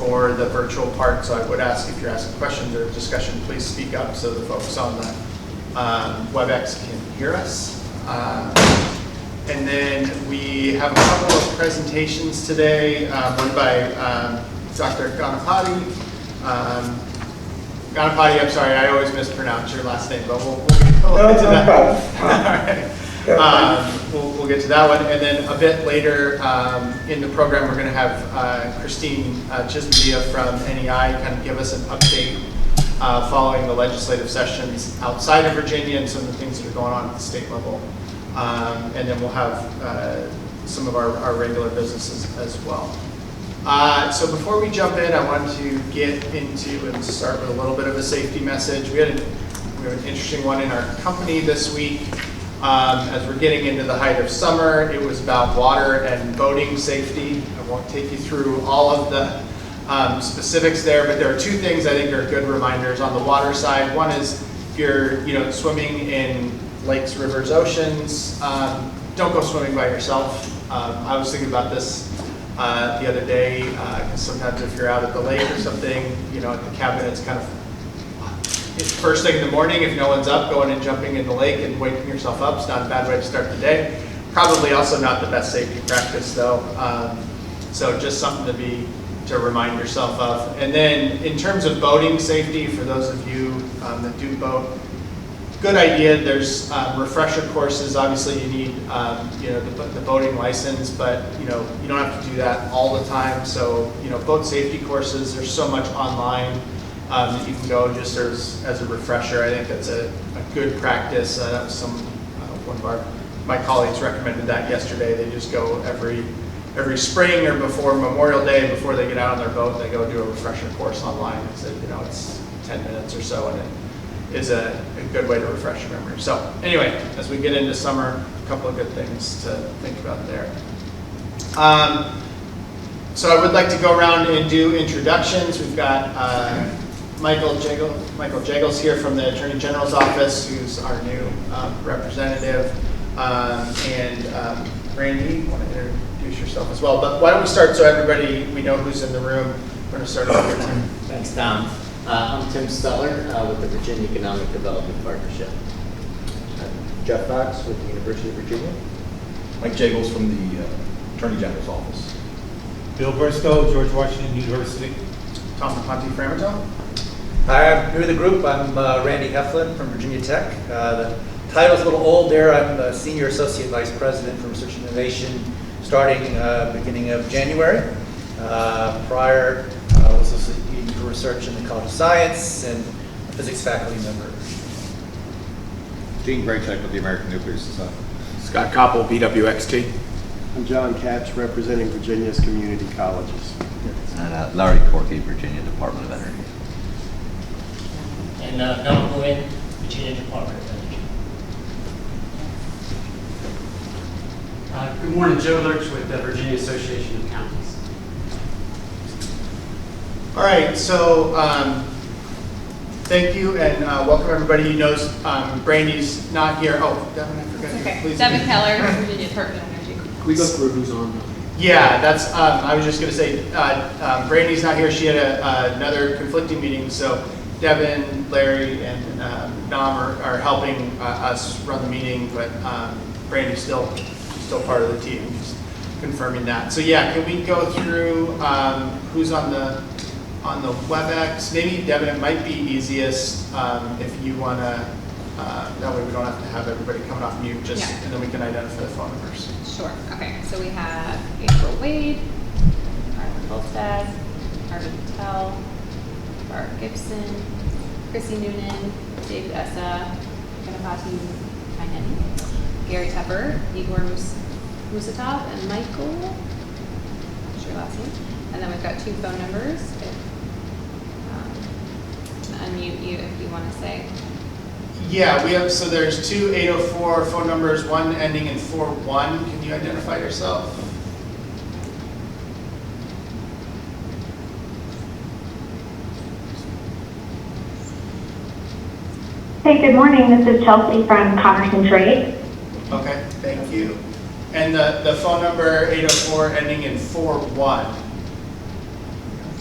for the virtual part, so I would ask if you're asking questions or discussion, please speak up so the folks on the WebEx can hear us. And then we have a couple of presentations today, one by Dr. Ganapati. Ganapati, I'm sorry, I always mispronounce your last name, but we'll get to that. All right. We'll get to that one. And then a bit later in the program, we're going to have Christine Chismadia from NEI kind of give us an update following the legislative sessions outside of Virginia and some of the things that are going on at the state level. And then we'll have some of our regular businesses as well. So before we jump in, I want to get into and start with a little bit of a safety message. We have an interesting one in our company this week. As we're getting into the height of summer, it was about water and boating safety. I won't take you through all of the specifics there, but there are two things I think are good reminders on the water side. One is if you're swimming in lakes, rivers, oceans, don't go swimming by yourself. I was thinking about this the other day, because sometimes if you're out at the lake or something, at the cabin, it's kind of first thing in the morning, if no one's up, going and jumping in the lake and waking yourself up is not a bad way to start the day. Probably also not the best safety practice though. So just something to remind yourself of. And then in terms of boating safety, for those of you that do boat, good idea. There's refresher courses. Obviously, you need the boating license, but you don't have to do that all the time. So boat safety courses. There's so much online that you can go just as a refresher. I think that's a good practice. One of my colleagues recommended that yesterday. They just go every spring or before Memorial Day, before they get out on their boat, they go do a refresher course online. It's 10 minutes or so, and it is a good way to refresh your memory. So anyway, as we get into summer, a couple of good things to think about there. So I would like to go around and do introductions. We've got Michael Jagels here from the Attorney General's office, who's our new representative. And Randy, you want to introduce yourself as well. But why don't we start so we know who's in the room. We're going to start over here. Thanks, Tom. I'm Tim Stuller with the Virginia Economic Development Partnership. Jeff Fox with the University of Virginia. Mike Jagels from the Attorney General's office. Bill Bristow, George Washington University. Tom Ponte-Framerton. Hi, I'm new to the group. I'm Randy Heflin from Virginia Tech. The title's a little old there. I'm the Senior Associate Vice President for Research and Innovation starting beginning of January. Prior, I was associated for research in the College of Science and a physics faculty member. Gene Braycheck with the American Nuclear Society. Scott Koppel, BWXT. I'm John Katz, representing Virginia's community colleges. And Larry Corky, Virginia Department of Energy. And Noah Nguyen, Virginia Department of Energy. Good morning, Joe Lurch with the Virginia Association of Counties. All right, so thank you and welcome everybody. He knows Brandy's not here. Oh, Devin, I forgot. Okay. Please. Devin Keller, Virginia Department of Energy. Can we go through who's on? Yeah, that's. I was just going to say, Brandy's not here. She had another conflicting meeting, so Devin, Larry, and Nam are helping us run the meeting, but Brandy's still part of the team. Just confirming that. So yeah, can we go through who's on the WebEx? Maybe Devin, it might be easiest if you want to. That way we don't have to have everybody coming off mute. And then we can identify the phone numbers. Sure. Okay. So we have April Wade, Arlen Volstad, Arvin Patel, Bart Gibson, Chrissy Noonan, David Essa, Ganapati Kainen, Gary Tepper, Igor Musatov, and Michael. What's your last name? And then we've got two phone numbers. Unmute you if you want to say. Yeah, we have, so there's two 804 phone numbers, one ending in 41. Can you identify yourself? Hey, good morning. This is Chelsea from Commerce and Trade. Okay, thank you. And the phone number 804 ending in 41.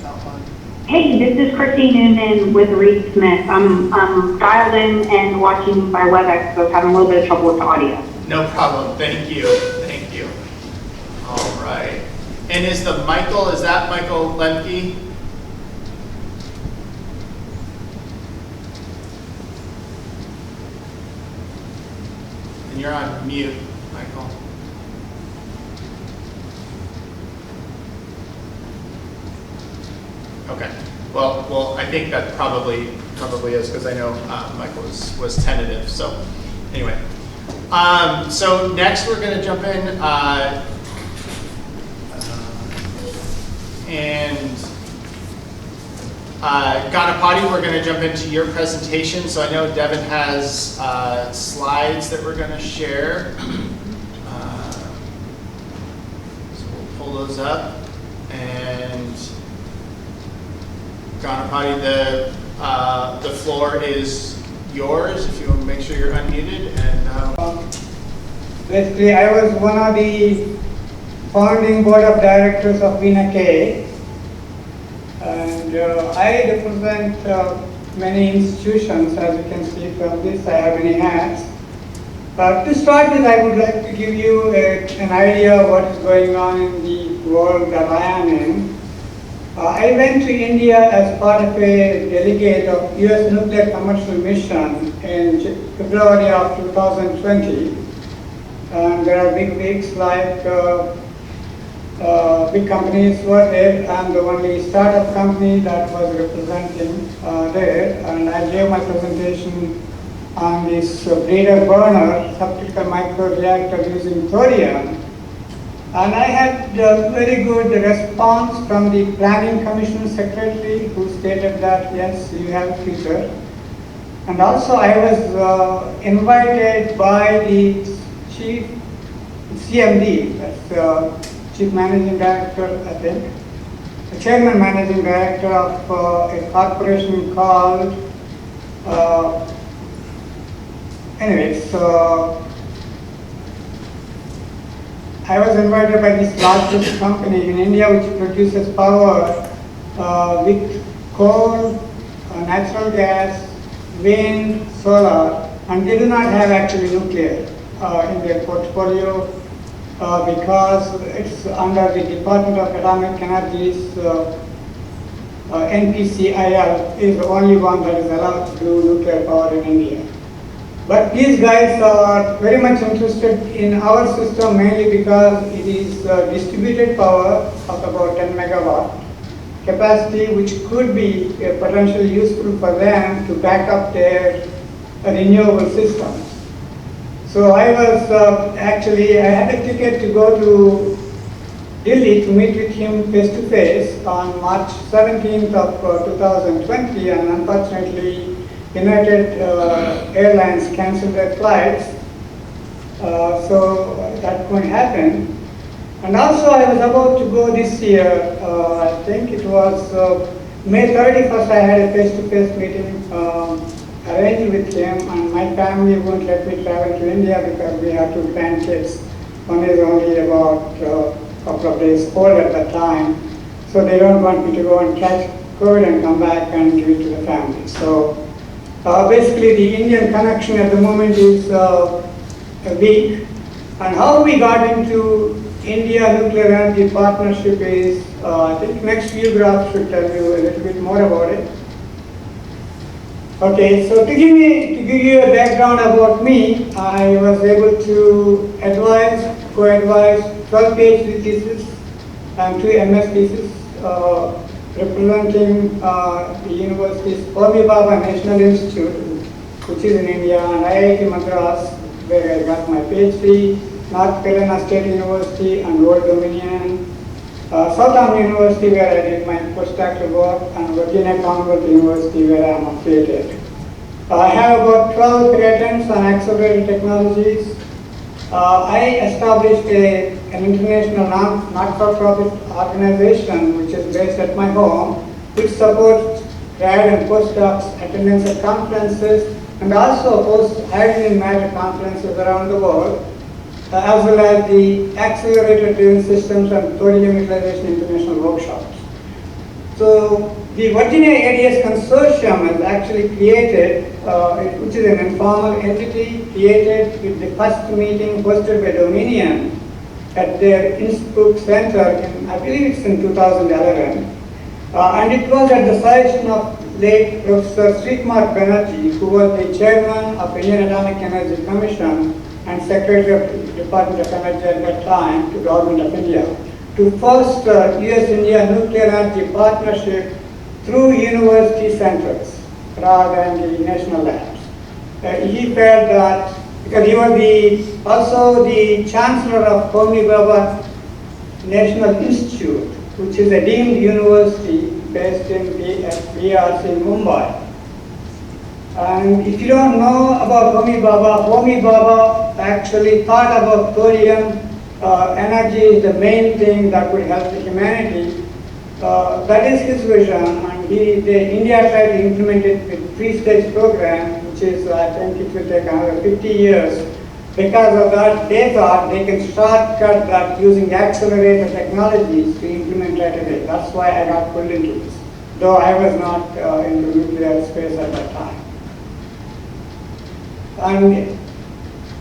Hey, this is Christine Noonan with Reed Smith. I'm dialed in and watching by WebEx, so having a little bit of trouble with the audio. No problem. Thank you. Thank you. All right. And is that Michael Lemke? And you're on mute, Michael. Okay. Well, I think that probably is, because I know Michael was tentative. So anyway, so next we're going to jump in and Ganapati, we're going to jump into your presentation. So I know Devin has slides that we're going to share. So we'll pull those up. And Ganapati, the floor is yours if you want to make sure you're unmuted. And basically, I was one of the founding board of directors of VNK, and I represent many institutions. As you can see from this, I have many hats. To start with, I would like to give you an idea of what is going on in the world that I am in. I went to India as part of a delegate of US Nuclear Commercial Mission in February of 2020. And there are big wigs like big companies were there. I'm the only startup company that was representing there. And I gave my presentation on this breeder burner subcritical microreactor using thorium. And I had a very good response from the Planning Commission Secretary, who stated that, yes, you have a future. And also I was invited by the Chief CMD, that's Chief Managing Director, I think, the Chairman Managing Director of a corporation called, I was invited by this largest company in India which produces power with coal, natural gas, wind, solar, and they do not have actually nuclear in their portfolio because it's under the Department of Atomic Energy's NPCIL is the only one that is allowed to do nuclear power in India. But these guys are very much interested in our system mainly because it is distributed power of about 10 megawatt capacity, which could be potentially useful for them to back up their renewable systems. So I was I had a ticket to go to Delhi to meet with him face to face on March 17th of 2020, and unfortunately United Airlines canceled their flights, so that couldn't happen. And also I was about to go this year, I think it was May 31st, I had a face-to-face meeting arranged with him, and my family won't let me travel to India because we have two grandkids. One is only about a couple of days old at that time, so they don't want me to go and catch COVID and come back and give it to the family. So basically, the Indian connection at the moment is weak. And how we got into India Nuclear Energy Partnership is, I think next few graphs should tell you a little bit more about it. Okay, so to give you a background about me, I was able to co-advise 12 PhD theses and 2 MS theses representing the universities Homi Bhabha National Institute, which is in India, and IIT Madras, where I got my PhD, North Carolina State University and Old Dominion, Southern University, where I did my postdoctoral work, and Virginia Commonwealth University, where I am affiliated. I have about 12 patents on accelerated technologies. I established an international not-for-profit organization which is based at my home, which supports grad and postdocs attendance at conferences and also hosts hydrogen matter conferences around the world, as well as the accelerator driven systems and thorium utilization international workshops. So the Virginia ADS Consortium is actually created, which is an informal entity created with the first meeting hosted by Dominion at their Innsbruck Center in, I believe it's in 2011. And it was at the suggestion of late Professor Srikumar Banerjee, who was the chairman of Indian Atomic Energy Commission and Secretary of the Department of Energy at that time to Government of India, to foster US-India nuclear energy partnership through university centers rather than the national labs. He felt that, because he was also the chancellor of Homi Bhabha National Institute, which is a deemed university based in BRC in Mumbai. And if you don't know about Homi Bhabha actually thought about thorium energy is the main thing that would help the humanity. That is his vision, and India tried to implement it with three-stage program, which is, I think it will take another 50 years. Because of that, they thought they can shortcut that using accelerator technologies to implement right away. That's why I got pulled into this, though I was not in the nuclear space at that time. And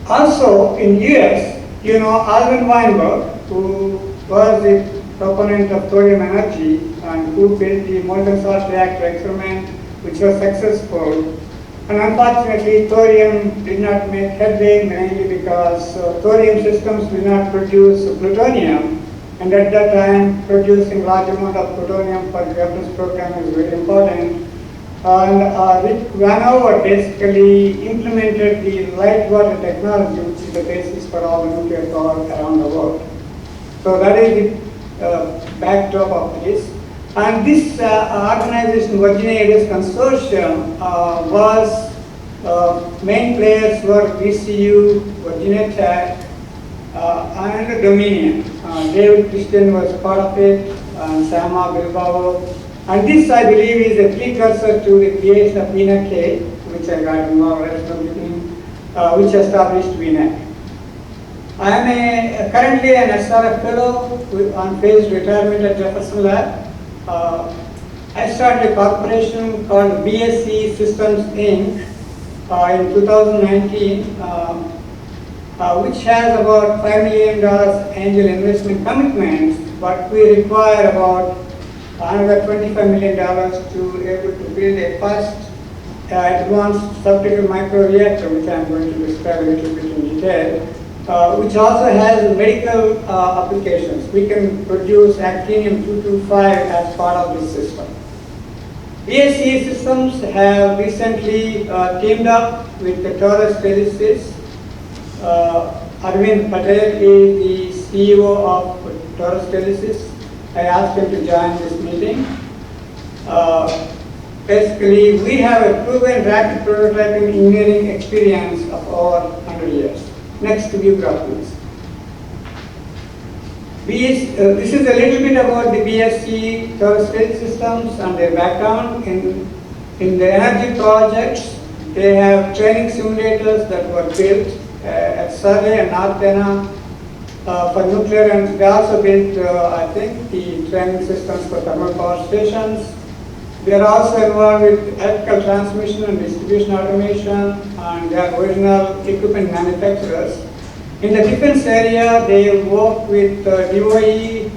also in US, Alvin Weinberg, who was the proponent of thorium energy and who built the molten salt reactor experiment, which was successful. And unfortunately, thorium did not make headway, mainly because thorium systems did not produce plutonium. And at that time, producing large amount of plutonium for the weapons program is very important. And Rick Vanover basically implemented the light water technology, which is the basis for all the nuclear power around the world. So that is the backdrop of this. And this organization, Virginia ADS Consortium, main players were VCU, Virginia Tech, and Dominion. David Christian was part of it, and Sama Bilbao. And this, I believe, is a precursor to the creation of VNEC, which I got involved right from the beginning, which established VNEC. I am currently an SRF fellow on phased retirement at Jefferson Lab. I started a corporation called BSC Systems Inc. In 2019, which has about $5 million angel investment commitments, but we require about another $25 million to able to build a first advanced subcritical microreactor, which I am going to describe a little bit in detail, which also has medical applications. We can produce actinium-225 as part of this system. BSC Systems have recently teamed up with the Taurus Telesis. Arvind Patel is the CEO of Taurus Telesis. I asked him to join this meeting. Basically, we have a proven rapid prototyping engineering experience of over 100 years. Next view graph, please. This is a little bit about the BSC Taurus systems and their background. In the energy projects, they have training simulators that were built at Surrey and North Tena for nuclear, and they also built, I think, the training systems for thermal power stations. They are also involved with electrical transmission and distribution automation, and they are original equipment manufacturers. In the defense area, they work with DOE,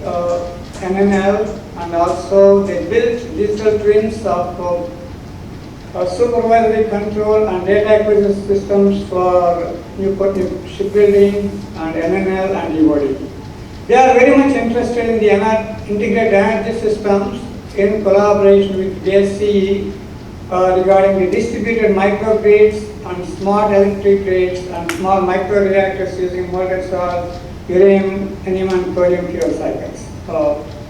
NNL, and also they built digital twins of supervisory control and data acquisition systems for Newport shipbuilding and NNL and DOE. They are very much interested in the integrated energy systems in collaboration with JSCE regarding the distributed microgrids and smart electric grids and small microreactors using molten salt, uranium, and thorium fuel cycles.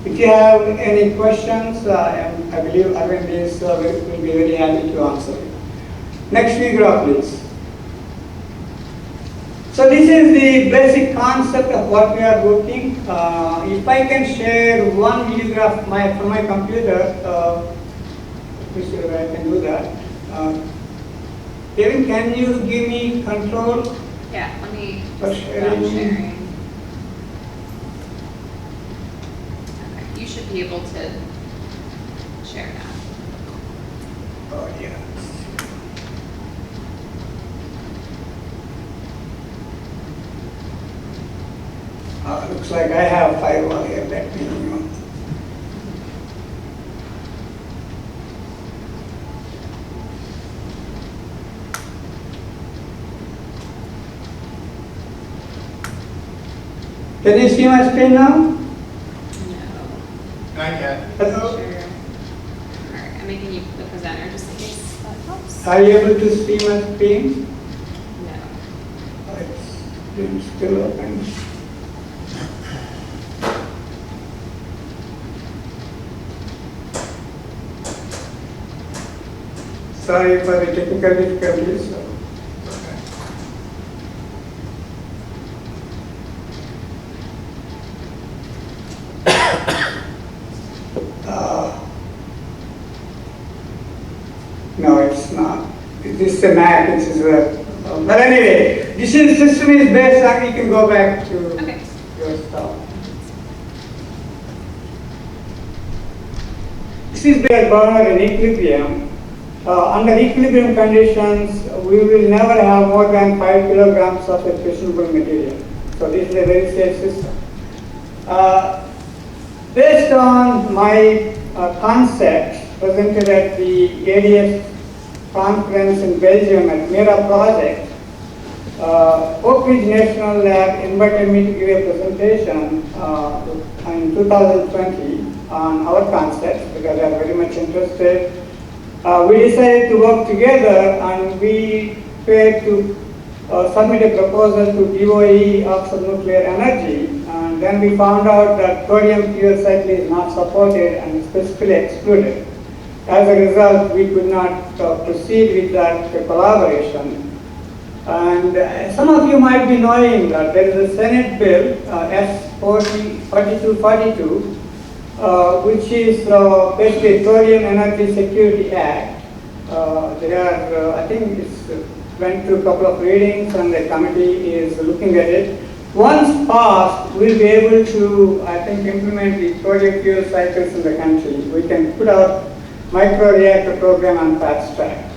If you have any questions, I believe Arvind will be very happy to answer. Next view graph, please. So this is the basic concept of what we are working. If I can share one view graph from my computer, let me see whether I can do that. Kevin, can you give me control? Yeah, let me For sharing. sharing. Okay, you should be able to share now. Oh, yeah. Looks like I have firewall here, let me know. Can you see my screen now? No. I can. Hello? Sure. Alright, I'm making you the presenter just in case that helps. Are you able to see my screen? No. It's still open. Sorry for the technical difficulties. No, it's not. This is a Mac, this is a... but anyway, this system is based on, you can go back to your stuff. This is based on an equilibrium. Under equilibrium conditions, we will never have more than 5 kilograms of a fissionable material. So this is a very safe system. Based on my concepts presented at the ADS conference in Belgium at MIRA project, Oak Ridge National Lab invited me to give a presentation in 2020 on our concepts because they are very much interested. We decided to work together and we tried to submit a proposal to DOE Office of Nuclear Energy, and then we found out that thorium fuel cycle is not supported and specifically excluded. As a result, we could not proceed with that collaboration. And some of you might be knowing that there is a Senate bill, S-4242, which is basically Thorium Energy Security Act. I think it's went through a couple of readings and the committee is looking at it. Once passed, we'll be able to, I think, implement the thorium fuel cycles in the country. We can put our microreactor program on fast track.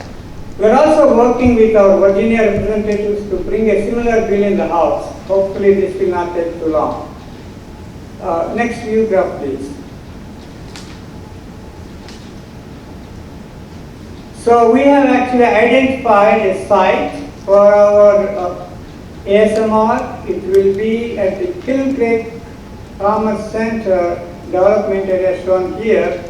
We're also working with our Virginia representatives to bring a similar bill in the House. Hopefully this will not take too long. Next view graph, please. So we have actually identified a site for our ASMR. It will be at the Kill Creek Commerce Center development area shown here.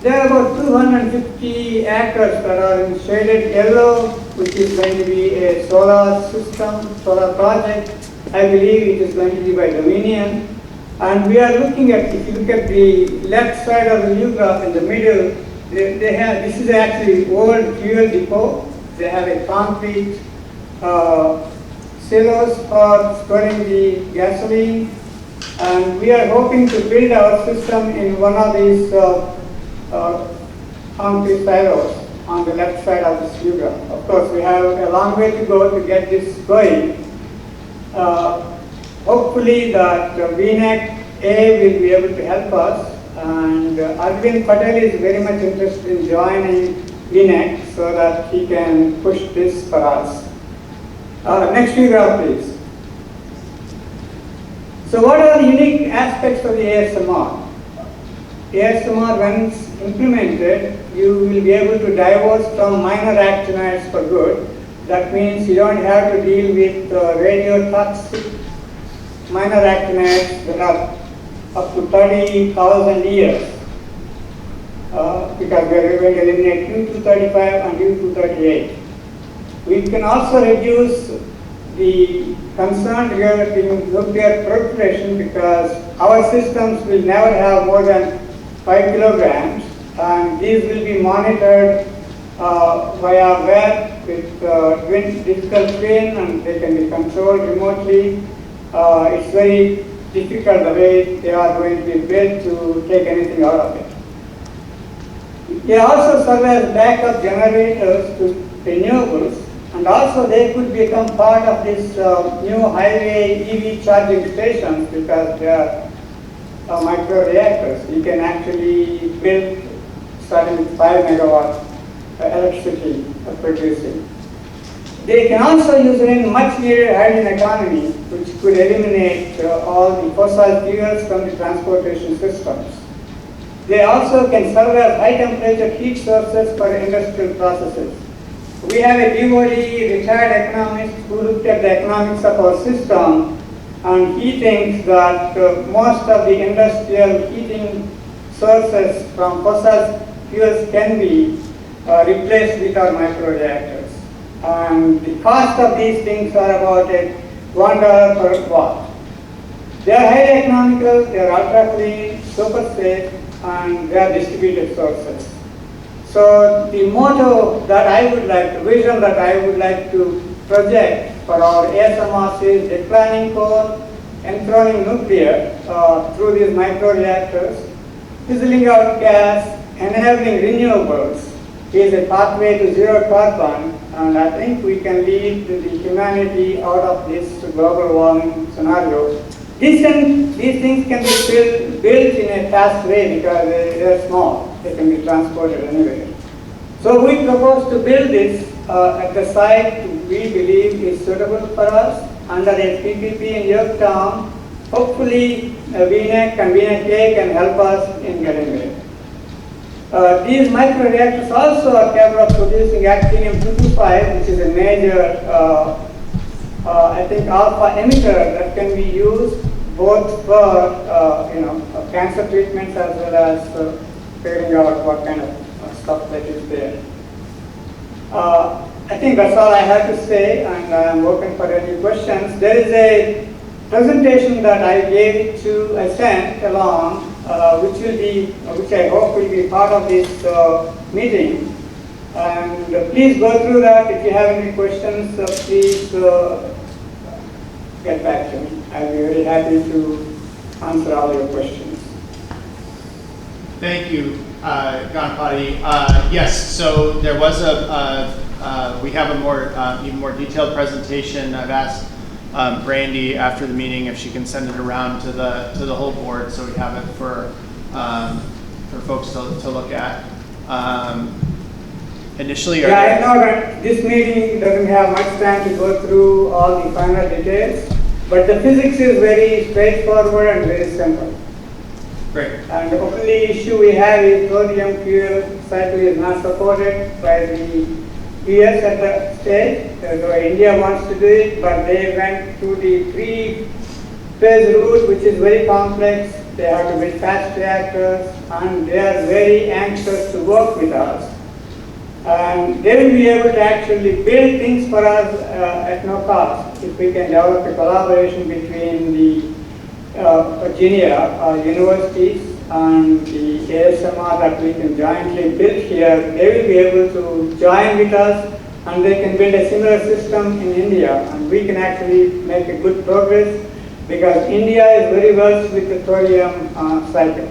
There are about 250 acres that are in shaded yellow, which is going to be a solar system, solar project. I believe it is going to be by Dominion. And we are looking at, if you look at the left side of the view graph in the middle, they have, this is actually old fuel depot. They have a concrete silos for storing the gasoline. And we are hoping to build our system in one of these concrete silos on the left side of this view graph. Of course, we have a long way to go to get this going. Hopefully that VNEC A will be able to help us, and Arvind Patel is very much interested in joining VNEC so that he can push this for us. Next view graph, please. So what are the unique aspects of the ASMR? ASMR, when implemented, you will be able to divorce from minor actinides for good. That means you don't have to deal with radiotoxic minor actinides that are up to 30,000 years because we are going to eliminate U-235 and U-238. We can also reduce the concern regarding nuclear proliferation because our systems will never have more than 5 kilograms, and these will be monitored via web with digital twin, and they can be controlled remotely. It's very difficult the way they are going to be built to take anything out of it. They also serve as backup generators to renewables, and also they could become part of this new highway EV charging stations because they are micro reactors. You can actually build starting with 5 megawatt electricity producing. They can also use it in much needed hydrogen economy, which could eliminate all the fossil fuels from the transportation systems. They also can serve as high temperature heat sources for industrial processes. We have a devotee, retired economist, who looked at the economics of our system, and he thinks that most of the industrial heating sources from fossil fuels can be replaced with our microreactors. And the cost of these things are about $1 per watt. They are highly economical, they are ultra clean, super safe, and they are distributed sources. So the motto that I would like, the vision that I would like to project for our ASMRs is declining coal, enthroning nuclear through these microreactors, fizzling out gas, enabling renewables is a pathway to zero carbon, and I think we can lead the humanity out of this global warming scenario. These things can be built in a fast way because they are small. They can be transported anywhere. So we propose to build this at the site we believe is suitable for us under a PPP in Yorktown. Hopefully VNEC and VNEK can help us in getting there. These microreactors also are capable of producing actinium-225, which is a major, I think, alpha emitter that can be used both for cancer treatments as well as figuring out what kind of stuff that is there. I think that's all I have to say, and I'm open for any questions. There is a presentation that I sent along, which I hope will be part of this meeting. And please go through that. If you have any questions, please get back to me. I'll be very happy to answer all your questions. Thank you, Ganpati. Yes, so there was we have a even more detailed presentation. I've asked Brandy after the meeting if she can send it around to the whole board, so we have it for folks to look at. Initially, I know that this meeting doesn't have much time to go through all the final details, but the physics is very straightforward and very simple. Great. And the only issue we have is thorium fuel cycle is not supported by the US at the stage. So India wants to do it, but they went through the 3-phase route, which is very complex. They have to build fast reactors, and they are very anxious to work with us. And they will be able to actually build things for us at no cost if we can develop a collaboration between the Virginia universities and the ASMR that we can jointly build here. They will be able to join with us, and they can build a similar system in India, and we can actually make a good progress because India is very versed with the thorium cycle.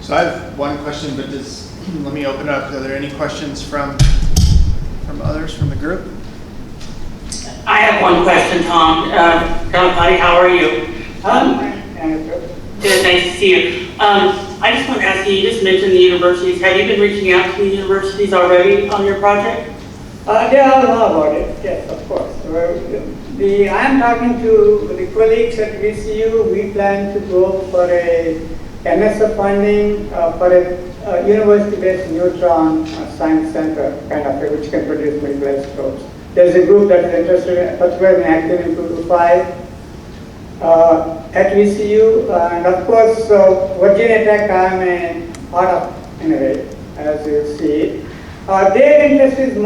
So I have one question, but let me open it up. Are there any questions from others from the group? I have one question, Tom. Ganpati, how are you? Good, nice to see you. I just want to ask you just mentioned the universities. Have you been reaching out to the universities already on your project? They all know about it, yes, of course. I am talking to the colleagues at VCU. We plan to go for a NSF funding for a university-based neutron science center, kind of, which can produce medical isotopes. There's a group that is interested, particularly in actinium-225 at VCU, and of course, Virginia Tech I am a part of, in a way, as you see. Their interest is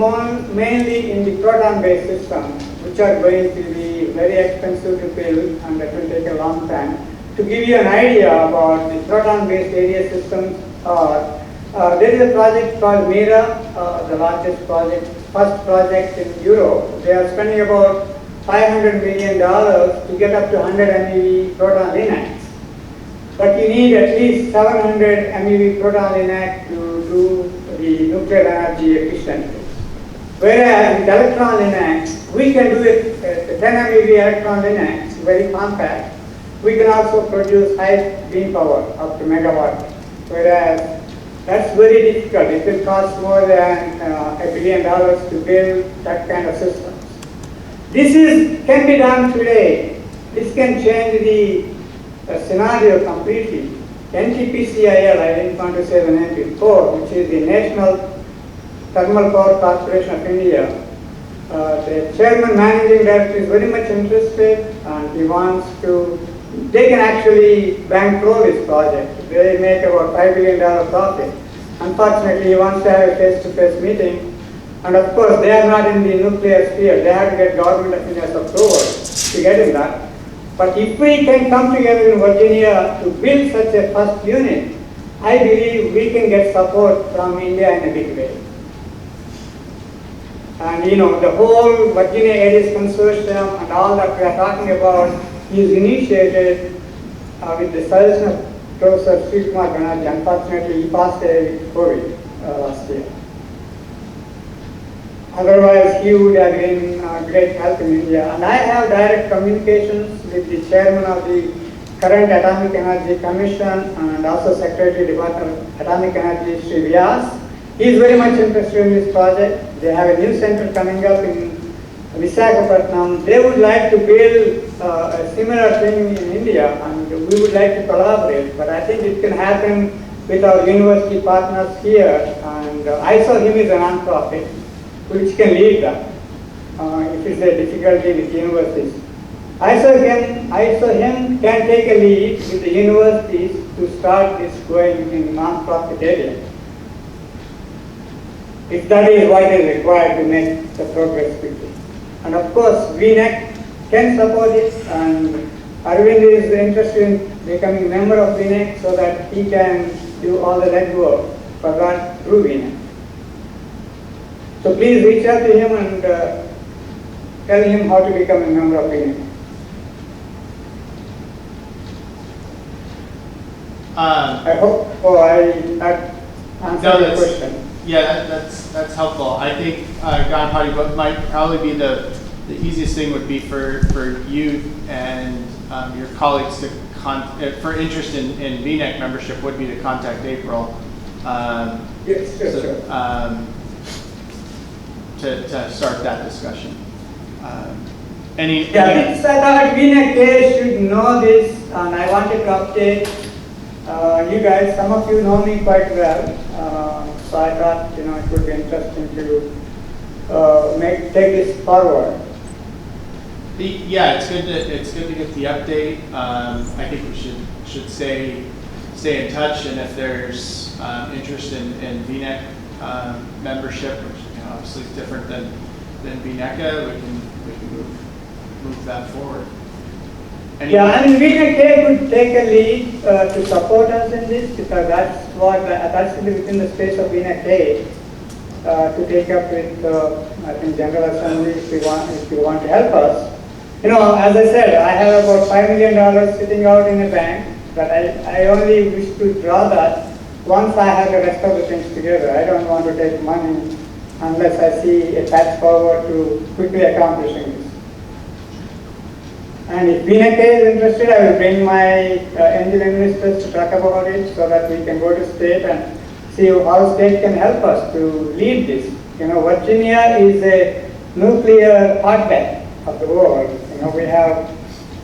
mainly in the proton-based systems, which are going to be very expensive to build, and that will take a long time. To give you an idea about the proton-based area systems, there is a project called MIRA, the largest project, first project in Europe. They are spending about $500 million to get up to 100 MeV proton linacs. But you need at least 700 MeV proton linac to do the nuclear energy efficiently. Whereas with electron linacs, we can do it, the 10 MeV electron linacs, very compact. we can also produce high wind power up to megawatt, whereas that's very difficult. It will cost more than $1 billion to build that kind of systems. Can be done today. This can change the scenario completely. NTPCIL, I didn't want to say the name before, which is the National Thermal Power Corporation of India. The chairman managing director is very much interested, and he wants to, they can actually bankroll this project. They make about $5 billion profit. Unfortunately, he wants to have a face-to-face meeting, and of course, they are not in the nuclear sphere. They have to get government of India's approval to get in that. But if we can come together in Virginia to build such a first unit, I believe we can get support from India in a big way. And the whole Virginia Areas Consortium and all that we are talking about is initiated with the suggestion of Professor Sri Kumar Banerjee. Unfortunately, he passed away with COVID last year. Otherwise, he would have been great help in India. And I have direct communications with the chairman of the current Atomic Energy Commission and also Secretary Department of Atomic Energy, Sri Vyas. He is very much interested in this project. They have a new center coming up in Visakhapatnam. They would like to build a similar thing in India, and we would like to collaborate. But I think it can happen with our university partners here. And I saw him as a non-profit, which can lead that if it's a difficulty with universities. I saw him can take a lead with the universities to start this going in non-profit area. If that is what is required to make the progress quickly. And of course, VNEC can support it, and Arvind is interested in becoming a member of VNEC so that he can do all the legwork for that through VNEC. So please reach out to him and tell him how to become a member of VNEC. I hope I answered your question. Yeah, that's helpful. I think Ganapati, what might probably be the easiest thing would be for you and your colleagues to for interest in VNEC membership would be to contact April. Yes, sure, sure. To start that discussion. I thought VNEC should know this, and I wanted to update you guys. Some of you know me quite well. So I thought, it would be interesting to take this forward. Yeah, it's good to get the update. I think we should stay in touch, and if there's interest in VNEC membership, which obviously is different than VNECA, we can move that forward. VNEC could take a lead to support us in this, because that's within the space of VNEC to take up with I think General Assembly if you want to help us. As I said, I have about $5 million sitting out in a bank, but I only wish to draw that once I have the rest of the things together. I don't want to take money unless I see a path forward to quickly accomplishing this. And if VNEC is interested, I will bring my angel investors to talk about it so that we can go to state and see how state can help us to lead this. Virginia is a nuclear hotbed of the world. We have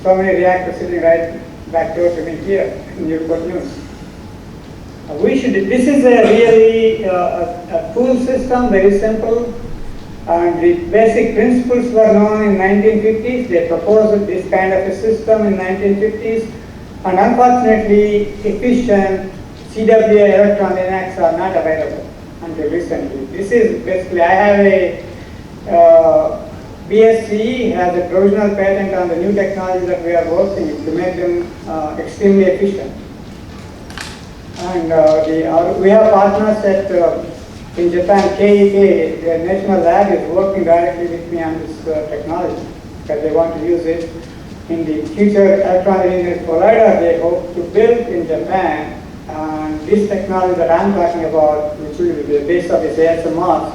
so many reactors sitting right back door to me here in Newport News. This is a really a cool system, very simple. And the basic principles were known in 1950s. They proposed this kind of a system in 1950s. And unfortunately, efficient CWA electron linacs are not available until recently. This is basically, I have a BSc has a provisional patent on the new technology that we are working to make them extremely efficient. And we have partners in Japan, KEK, their national lab is working directly with me on this technology because they want to use it in the future electron linear collider they hope to build in Japan. And this technology that I'm talking about, which will be the base of this ASMR,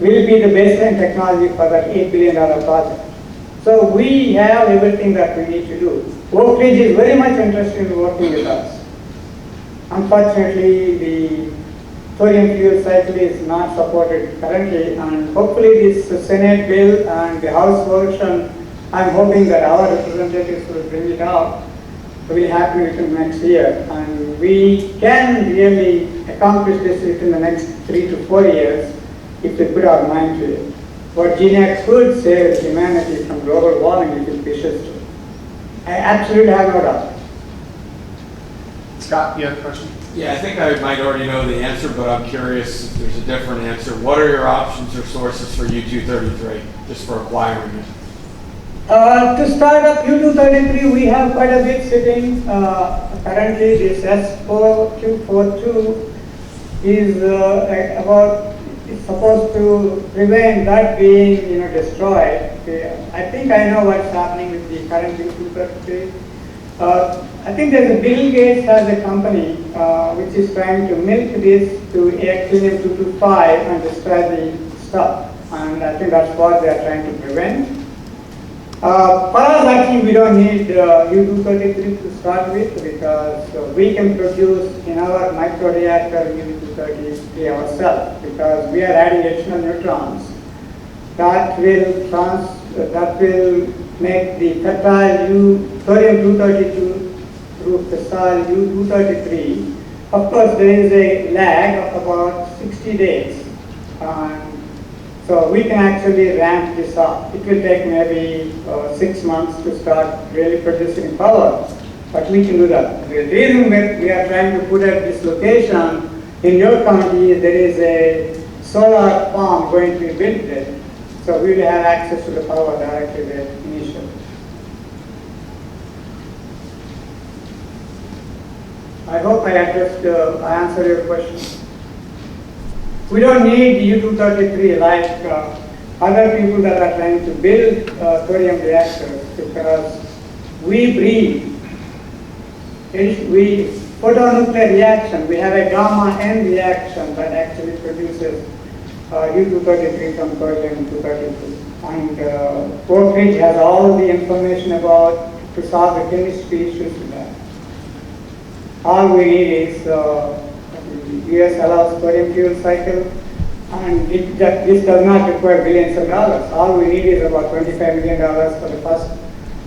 will be the baseline technology for that $8 billion project. So we have everything that we need to do. Oak Ridge is very much interested in working with us. Unfortunately, the thorium fuel cycle is not supported currently, and hopefully this Senate bill and the House version, I'm hoping that our representatives will bring it up. We'll happen within next year, and we can really accomplish this within the next 3 to 4 years if we put our mind to it. What GNX could save humanity from global warming if it wishes to. I absolutely have no doubt. Scott, you have a question? Yeah, I think I might already know the answer, but I'm curious if there's a different answer. What are your options or sources for U-233, just for acquiring it? To start up U-233, we have quite a bit sitting. Currently, this S4242 is it's supposed to prevent that being, destroyed. I think I know what's happening with the current U-233. I think there's a Bill Gates has a company which is trying to milk this to actinium-225 and destroy the stuff, and I think that's what they are trying to prevent. For us, actually, we don't need U-233 to start with because we can produce in our microreactor U-233 ourselves because we are adding additional neutrons that will make the fissile thorium-232 through fissile U-233. Of course, there is a lag of about 60 days. So we can actually ramp this up. It will take maybe 6 months to start really producing power, but we can do that. The reason that we are trying to put at this location in your county is there is a solar farm going to be built there. So we will have access to the power directly there initially. I hope I answered your question. We don't need U-233 like other people that are trying to build thorium reactors because we breathe. We photonuclear reaction. We have a gamma N reaction that actually produces U-233 from thorium-232. And Oak Ridge has all the information about to solve the chemistry issues with that. All we need is US allows thorium fuel cycle, and this does not require billions of dollars. All we need is about $25 million for the first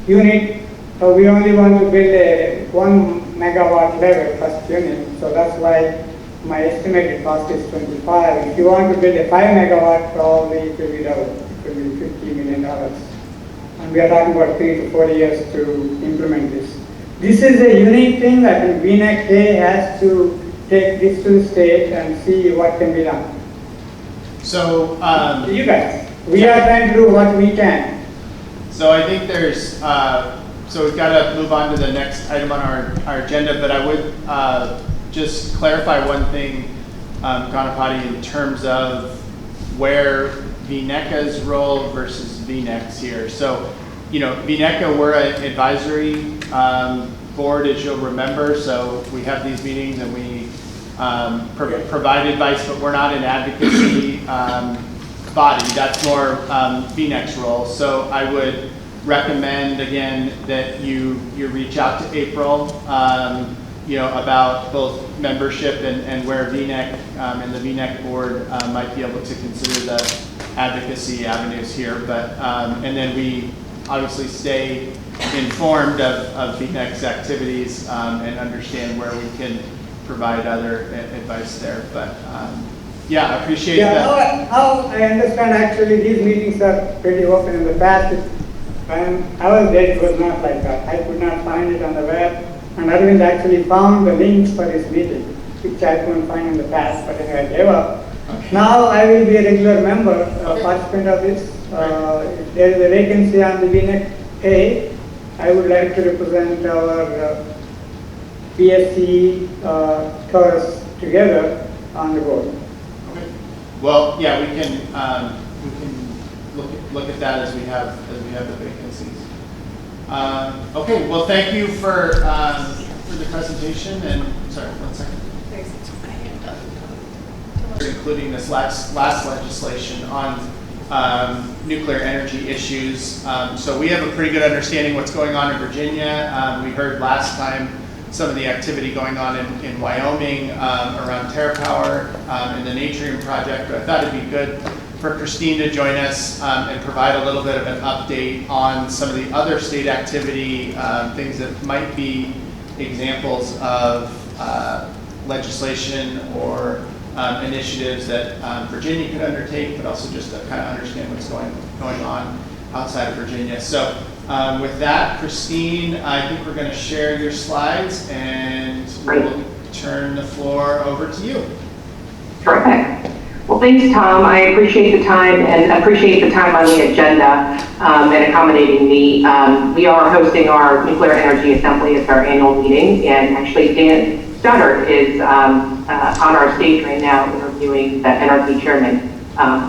unit. So we only want to build a 1 megawatt level first unit. So that's why my estimated cost is 25. If you want to build a 5 megawatt, probably it will be double. It will be $50 million. And we are talking about 3 to 4 years to implement this. This is a unique thing. I think VNEC has to take this to the state and see what can be done. So, you guys, we are trying to do what we can. So I think there's, so we've got to move on to the next item on our agenda, but I would just clarify one thing, Ganapati, in terms of where VNECA's role versus VNEC's here. So, VNECA, we're an advisory board, as you'll remember, so we have these meetings and we provide advice, but we're not an advocacy body. That's more VNEC's role. So I would recommend, again, that you reach out to April, about both membership and where VNEC and the VNEC board might be able to consider the advocacy avenues here. But and then we obviously stay informed of VNEC's activities and understand where we can provide other advice there. But yeah, I appreciate that. Now I understand actually these meetings are pretty open. In the past, when I was there, it was not like that. I could not find it on the web, and Arvind actually found the links for this meeting, which I couldn't find in the past, but I gave up. Okay. Now I will be a regular member, participant of this. If there is a vacancy on the VNEC, I would like to represent our PSC chorus together on the board. Okay. Well, yeah, we can look at that as we have the vacancies. Okay. Well, thank you for the presentation. And sorry, 1 second. Including this last legislation on nuclear energy issues. So we have a pretty good understanding what's going on in Virginia. We heard last time some of the activity going on in Wyoming around TerraPower and the Natrium project, but I thought it'd be good for Christine to join us and provide a little bit of an update on some of the other state activity, things that might be examples of legislation or initiatives that Virginia could undertake, but also just to kind of understand what's going on outside of Virginia. So with that, Christine, I think we're going to share your slides and we'll turn the floor over to you. Terrific. Well, thanks, Tom. I appreciate the time and appreciate the time on the agenda and accommodating me. We are hosting our Nuclear Energy Assembly as our annual meeting, and actually Dan Stoddard is on our stage right now interviewing the NRC chairman.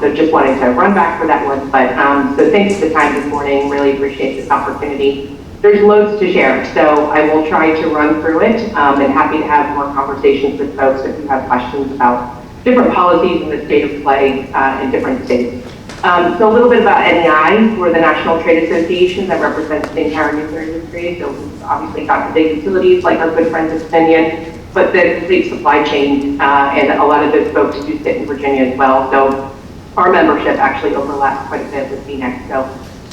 So just wanted to run back for that one. But so thanks for the time this morning. Really appreciate this opportunity. There's loads to share, so I will try to run through it and happy to have more conversations with folks if you have questions about different policies in the state of play in different states. So a little bit about NEI. We're the National Trade Association that represents the entire nuclear industry. So we've obviously got the big utilities like our good friends at Dominion, but the complete supply chain, and a lot of those folks do sit in Virginia as well. So our membership actually overlaps quite a bit with Phoenix. So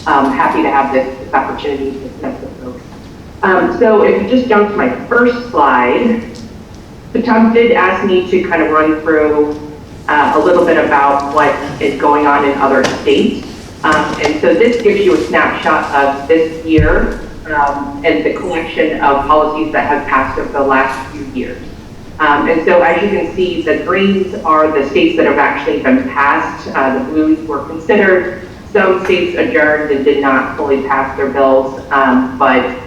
happy to have this opportunity to connect with folks. So if you just jump to my first slide, so Tom did ask me to kind of run through a little bit about what is going on in other states. And so this gives you a snapshot of this year and the collection of policies that have passed over the last few years. And so as you can see, the greens are the states that have actually been passed. The blues were considered. Some states adjourned and did not fully pass their bills, but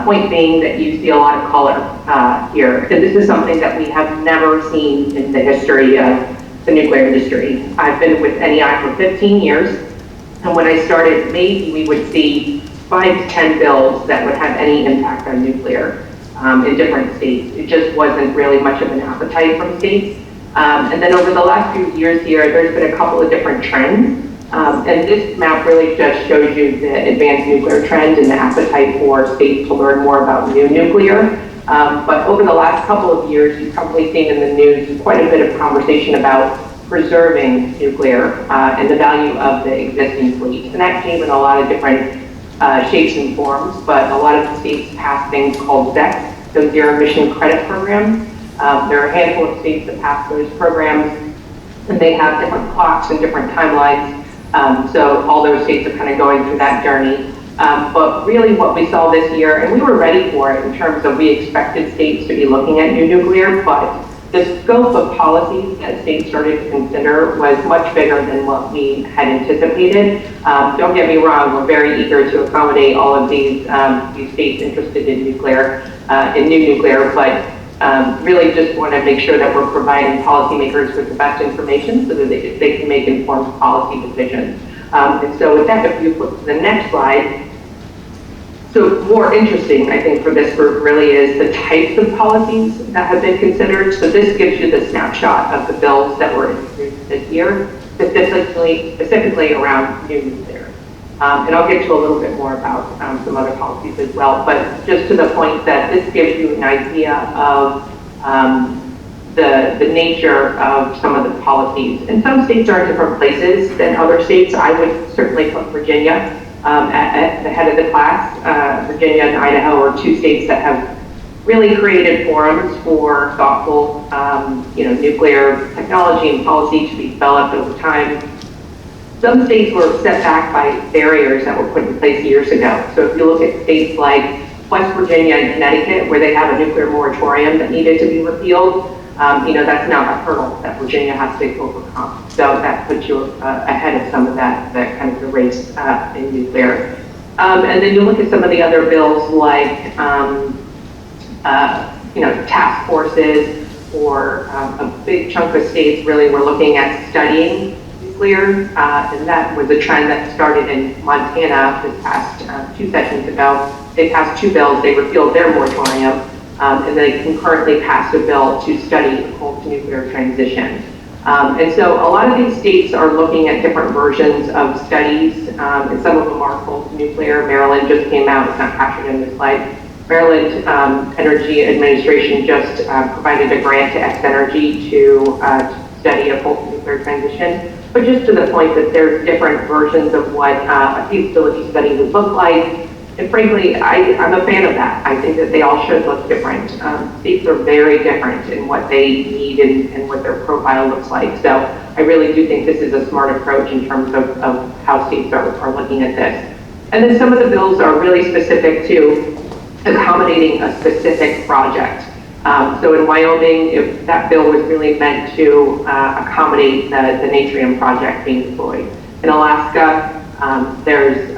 point being that you see a lot of color here. And this is something that we have never seen in the history of the nuclear industry. I've been with NEI for 15 years, and when I started, maybe we would see 5 to 10 bills that would have any impact on nuclear in different states. It just wasn't really much of an appetite from states. And then over the last few years here, there's been a couple of different trends. And this map really just shows you the advanced nuclear trend and the appetite for states to learn more about new nuclear. But over the last couple of years, you've probably seen in the news quite a bit of conversation about preserving nuclear and the value of the existing fleet. And that came in a lot of different shapes and forms, but a lot of the states passed things called ZECs, those zero emission credit programs. There are a handful of states that pass those programs, and they have different clocks and different timelines. So all those states are kind of going through that journey. But really what we saw this year, and we were ready for it in terms of we expected states to be looking at new nuclear, but the scope of policies that states started to consider was much bigger than what we had anticipated. Don't get me wrong, we're very eager to accommodate all of these states interested in nuclear, in new nuclear, but really just want to make sure that we're providing policymakers with the best information so that they can make informed policy decisions. And so with that, if you flip to the next slide, so more interesting, I think, for this group really is the types of policies that have been considered. So this gives you the snapshot of the bills that were introduced this year, specifically around new nuclear. And I'll get to a little bit more about some other policies as well, but just to the point that this gives you an idea of the nature of some of the policies. And some states are in different places than other states. I would certainly put Virginia at the head of the class. Virginia and Idaho are 2 states that have really created forums for thoughtful nuclear technology and policy to be developed over time. Some states were set back by barriers that were put in place years ago. So if you look at states like West Virginia and Connecticut, where they have a nuclear moratorium that needed to be repealed, that's now a hurdle that Virginia has to overcome. So that puts you ahead of some of that kind of the race in nuclear. And then you look at some of the other bills like, task forces, or a big chunk of states really were looking at studying nuclear, and that was a trend that started in Montana this past 2 sessions ago. They passed 2 bills, they repealed their moratorium, and they concurrently passed a bill to study the coal to nuclear transition. And so a lot of these states are looking at different versions of studies, and some of them are full nuclear. Maryland just came out, it's not captured in this slide. Maryland Energy Administration just provided a grant to X Energy to study a full nuclear transition. But just to the point that there's different versions of what a feasibility study would look like. And frankly, I'm a fan of that. I think that they all should look different. States are very different in what they need and what their profile looks like. So I really do think this is a smart approach in terms of how states are looking at this. And then some of the bills are really specific to accommodating a specific project. So in Wyoming, if that bill was really meant to accommodate the Natrium project being deployed. In Alaska, there's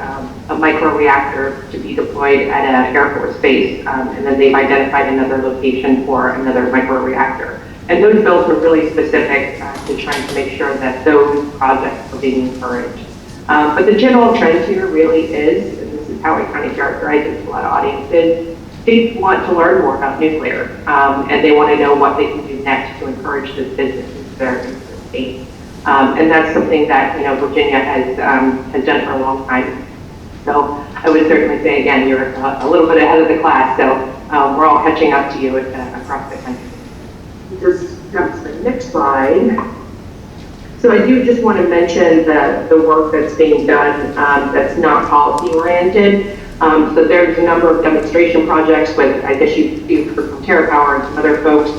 a microreactor to be deployed at an Air Force base, and then they've identified another location for another microreactor. And those bills were really specific to trying to make sure that those projects are being encouraged. But the general trend here really is, and this is how I kind of characterize it to a lot of audiences, states want to learn more about nuclear, and they want to know what they can do next to encourage this business into their states. And that's something that Virginia has done for a long time. So I would certainly say, again, you're a little bit ahead of the class, so we're all catching up to you across the country. Just jump to the next slide. So I do just want to mention the work that's being done that's not policy oriented. So there's a number of demonstration projects with, I guess you've heard from TerraPower and some other folks.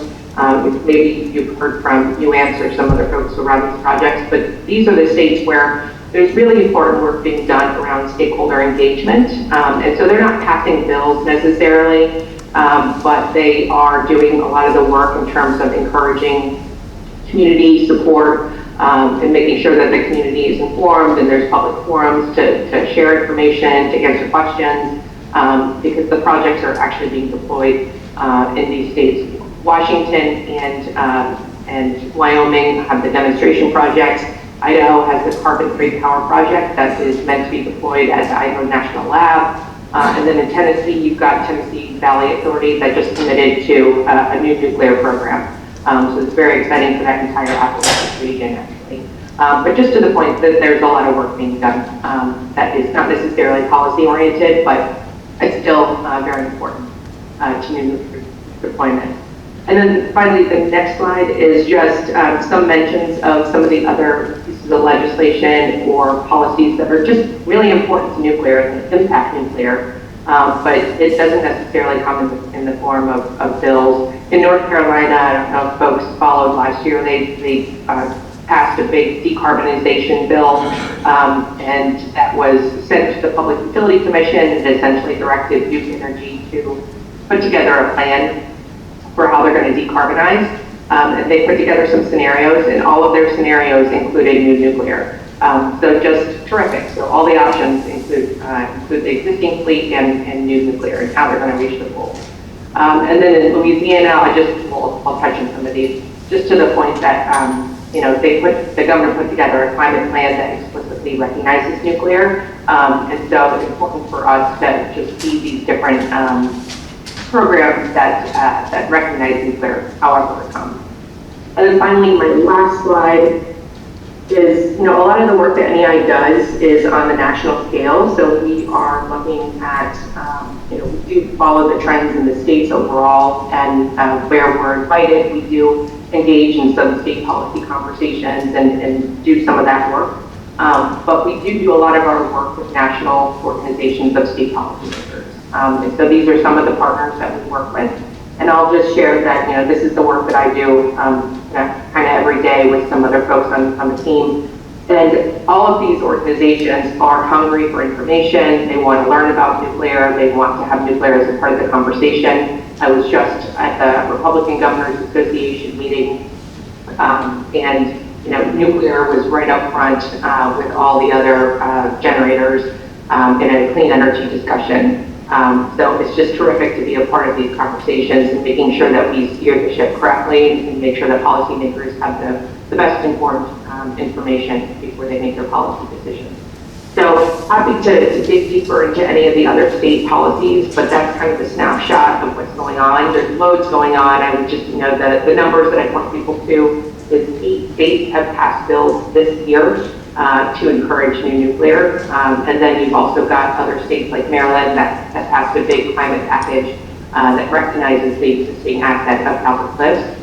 Maybe you've heard from UAMPS or some other folks around these projects, but these are the states where there's really important work being done around stakeholder engagement. And so they're not passing bills necessarily, but they are doing a lot of the work in terms of encouraging community support and making sure that the community is informed and there's public forums to share information, to answer questions, because the projects are actually being deployed in these states. Washington and Wyoming have the demonstration projects. Idaho has the carbon-free power project that is meant to be deployed at the Idaho National Lab. And then in Tennessee, you've got Tennessee Valley Authority that just committed to a new nuclear program. So it's very exciting for that entire Appalachian region, actually. But just to the point that there's a lot of work being done that is not necessarily policy-oriented, but it's still very important to new nuclear deployment. And then finally, the next slide is just some mentions of some of the other pieces of legislation or policies that are just really important to nuclear and impact nuclear, but it doesn't necessarily come in the form of bills. In North Carolina, I don't know if folks followed last year, they passed a big decarbonization bill, and that was sent to the Public Utility Commission and essentially directed Duke Energy to put together a plan for how they're going to decarbonize. And they put together some scenarios, and all of their scenarios included new nuclear. So just terrific. So all the options include the existing fleet and new nuclear and how they're going to reach the goal. And then in Louisiana, I'll touch on some of these, just to the point that the governor put together a climate plan that explicitly recognizes nuclear. And so it's important for us to just see these different programs that recognize nuclear, however it comes. And then finally, my last slide is, a lot of the work that NEI does is on the national scale. So we are looking at, we do follow the trends in the states overall, and where we're invited, we do engage in some state policy conversations and do some of that work. But we do a lot of our work with national organizations of state policymakers. And so these are some of the partners that we work with. And I'll just share that, this is the work that I do kind of every day with some other folks on the team. And all of these organizations are hungry for information. They want to learn about nuclear. They want to have nuclear as a part of the conversation. I was just at the Republican Governors Association meeting, and nuclear was right up front with all the other generators in a clean energy discussion. So it's just terrific to be a part of these conversations and making sure that we steer the ship correctly and make sure that policymakers have the best informed information before they make their policy decisions. So happy to dig deeper into any of the other state policies, but that's kind of a snapshot of what's going on. There's loads going on. I would just, the numbers that I point people to is 8 states have passed bills this year to encourage new nuclear. And then you've also got other states like Maryland that has passed a big climate package that recognizes the existing asset of Calvert Cliffs.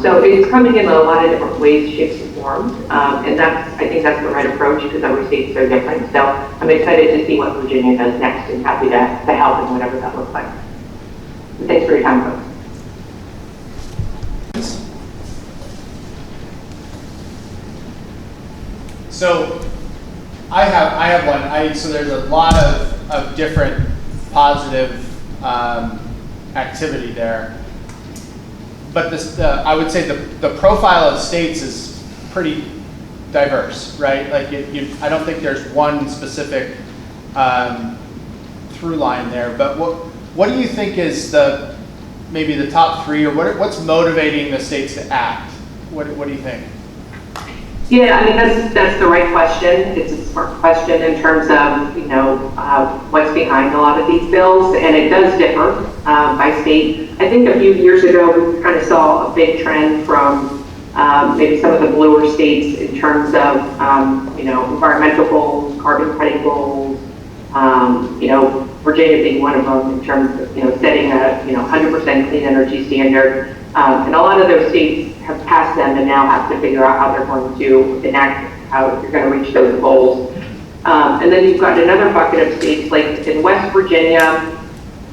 So it's coming in a lot of different ways, shapes, and forms. And I think that's the right approach because every state's so different. So I'm excited to see what Virginia does next and happy to help in whatever that looks like. And thanks for your time, folks. So I have one. So there's a lot of different positive activity there. But this, I would say the profile of states is pretty diverse, right? Like I don't think there's one specific through line there. But what do you think is maybe the top three, or what's motivating the states to act? What do you think? Yeah, I mean, that's the right question. It's a smart question in terms of, what's behind a lot of these bills, and it does differ by state. I think a few years ago, we kind of saw a big trend from maybe some of the bluer states in terms of, environmental goals, carbon credit goals, Virginia being one of them in terms of, setting a, 100% clean energy standard. And a lot of those states have passed them and now have to figure out how they're going to enact how you're going to reach those goals. And then you've got another bucket of states like in West Virginia,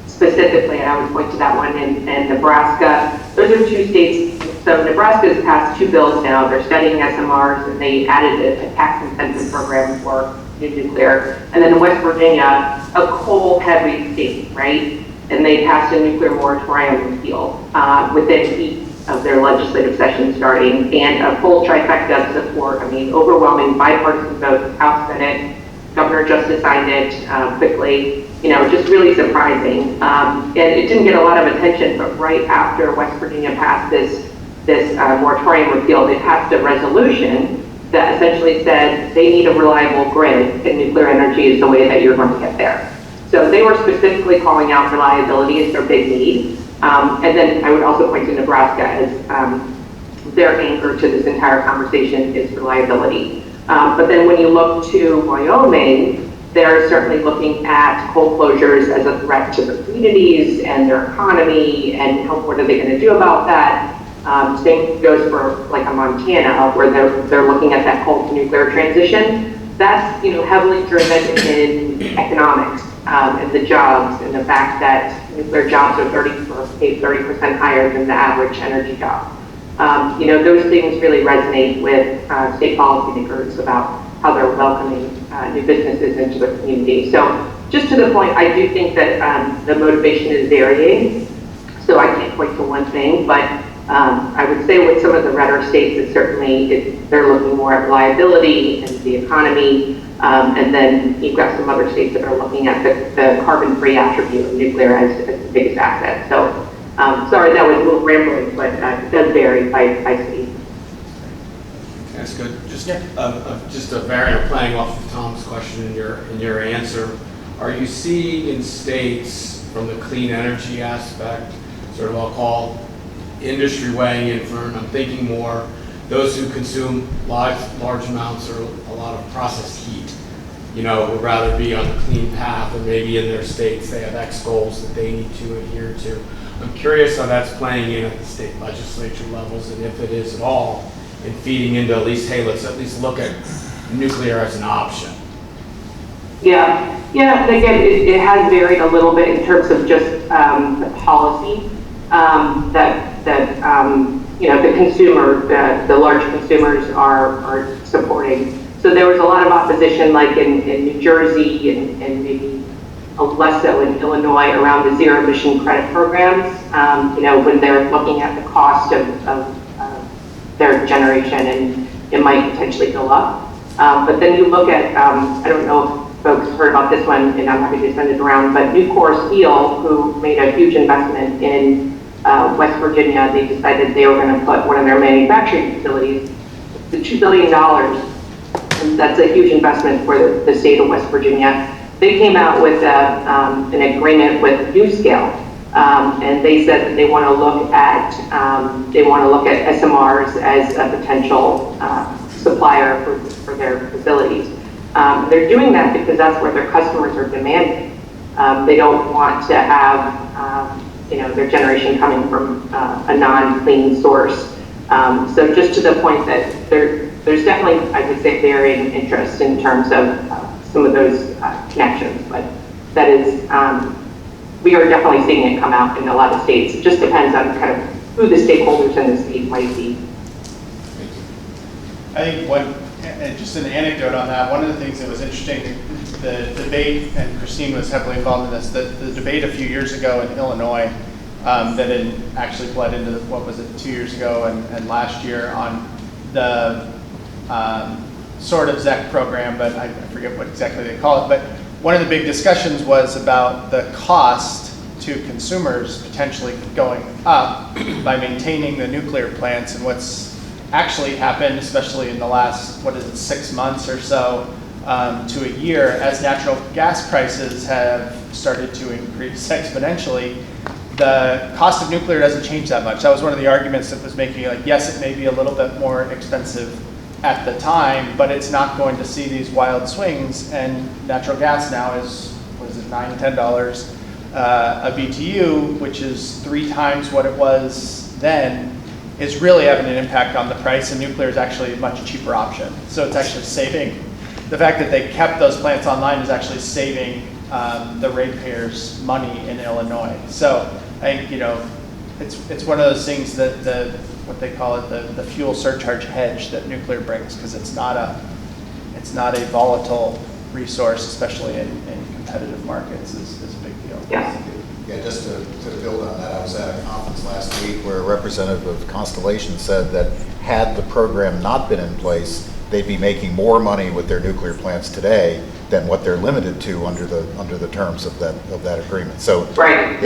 specifically, and I would point to that one, and Nebraska. Those are two states. So Nebraska has passed two bills now. They're studying SMRs, and they added a tax incentive program for new nuclear. And then in West Virginia, a coal-heavy state, right? And they passed a nuclear moratorium repeal within each of their legislative sessions starting, and a full trifecta of support. I mean, overwhelming bipartisan votes, House, Senate, Governor just signed it quickly. Just really surprising. And it didn't get a lot of attention, but right after West Virginia passed this moratorium repeal, they passed a resolution that essentially said they need a reliable grid, and nuclear energy is the way that you're going to get there. So they were specifically calling out reliability as their big need. And then I would also point to Nebraska as their anchor to this entire conversation is reliability. But then when you look to Wyoming, they're certainly looking at coal closures as a threat to the communities and their economy, and what are they going to do about that? Same goes for like a Montana, where they're looking at that coal to nuclear transition. That's heavily driven in economics and the jobs, and the fact that nuclear jobs are paid 30% higher than the average energy job. Those things really resonate with state policymakers about how they're welcoming new businesses into their community. So just to the point, I do think that the motivation is varying. So I can't point to one thing, but I would say with some of the redder states, it's certainly they're looking more at reliability and the economy. And then you've got some other states that are looking at the carbon-free attribute of nuclear as the biggest asset. So sorry, that was a little rambling, but it does vary by state. That's good. Just a variant playing off of Tom's question in your answer. Are you seeing in states from the clean energy aspect, sort of I'll call industry weighing in for, and I'm thinking more those who consume large amounts or a lot of processed heat, would rather be on the clean path, or maybe in their states they have X goals that they need to adhere to. I'm curious how that's playing in at the state legislature levels, and if it is at all, and feeding into at least, hey, let's at least look at nuclear as an option. Yeah. And again, it has varied a little bit in terms of just the policy the consumer, the large consumers are supporting. So there was a lot of opposition, like in New Jersey and maybe less so in Illinois, around the zero emission credit programs. When they're looking at the cost of their generation, and it might potentially go up. But then you look at, I don't know if folks heard about this one, and I'm happy to send it around, but Nucor Steel, who made a huge investment in West Virginia, they decided they were going to put one of their manufacturing facilities, the $2 billion, and that's a huge investment for the state of West Virginia. They came out with an agreement with NuScale And they said that they want to look at SMRs as a potential supplier for their facilities. They're doing that because that's what their customers are demanding. They don't want to have their generation coming from a non-clean source. So just to the point that there's definitely, I would say, varying interest in terms of some of those connections, but that is, we are definitely seeing it come out in a lot of states. It just depends on kind of who the stakeholders in the state might be. I think just an anecdote on that, one of the things that was interesting, the debate, and Christine was heavily involved in this, the debate a few years ago in Illinois that had actually bled into, 2 years ago and last year on the sort of ZEC program, but I forget what exactly they call it. But one of the big discussions was about the cost to consumers potentially going up by maintaining the nuclear plants, and what's actually happened, especially in the last, 6 months or so to a year, as natural gas prices have started to increase exponentially, the cost of nuclear doesn't change that much. That was one of the arguments that was making, like, yes, it may be a little bit more expensive at the time, but it's not going to see these wild swings, and natural gas now is, $9, $10 a BTU, which is 3 times what it was then, is really having an impact on the price, and nuclear is actually a much cheaper option. So it's actually saving, the fact that they kept those plants online is actually saving the ratepayers money in Illinois. So I think, it's one of those things that what they call it, the fuel surcharge hedge that nuclear brings, because it's not a volatile resource, especially in competitive markets, is a big deal. Yeah. Yeah, just to build on that, I was at a conference last week where a representative of Constellation said that had the program not been in place, they'd be making more money with their nuclear plants today than what they're limited to under the terms of that agreement. So right.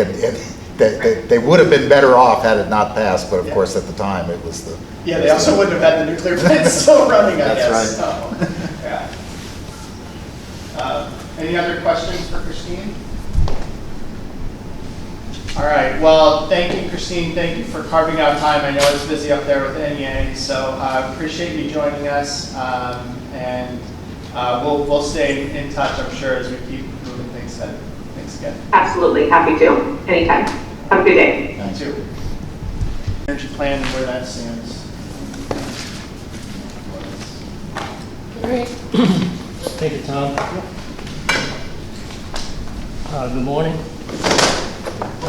They would have been better off had it not passed, but of course at the time it was the... Yeah, they also wouldn't have had the nuclear plants still running, I guess. That's right. So, yeah. Any other questions for Christine? All right, well, thank you, Christine. Thank you for carving out time. I know it's busy up there with NEA, so I appreciate you joining us, and we'll stay in touch, I'm sure, as we keep moving things ahead. Thanks again. Absolutely, happy to. Anytime. Have a good day. You too. Energy plan and where that stands. Great. Thank you, Tom. Good morning.